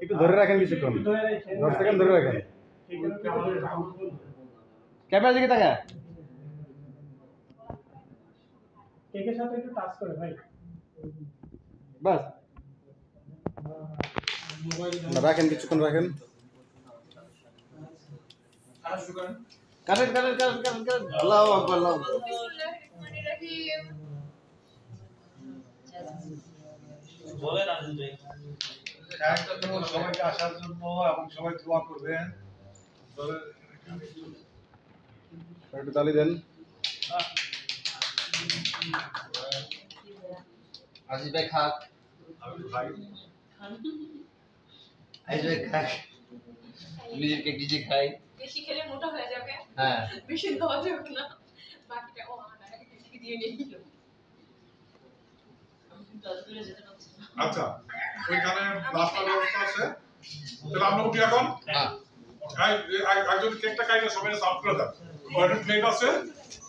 একটু ধরে রাখেন কিছুক্ষণ 10 সেকেন্ড ধরে রাখেন ক্যামেরা দিকে তাকা কেকের সাথে একটু টাচ করে ভাই বাস রাখেন কিছুক্ষণ রাখেন কারেন আল্লাহু আকবার আল্লাহু আকবার বলেন আজু ভাই সবাইকে আসার জন্য এবং সবাই দোয়া করবেন একটু তালি দেন আজিজ ভাই খাক ভাই আজিজ ভাই খাক নিজের কেক নিজে খাই বেশি খেলে মোটা হয়ে যাবে হ্যাঁ বেশি দেওয়া যাবে না বাকিটা ও আমার থেকে দিয়ে নিয়ে আচ্ছা ওইখানে নাস্তার ব্যবস্থা আছে তাহলে আমরা উঠি এখন হ্যাঁ একজন কেকটা খাইলে সবাই সার্ভ করে দেন ওয়াটার প্লেট আছে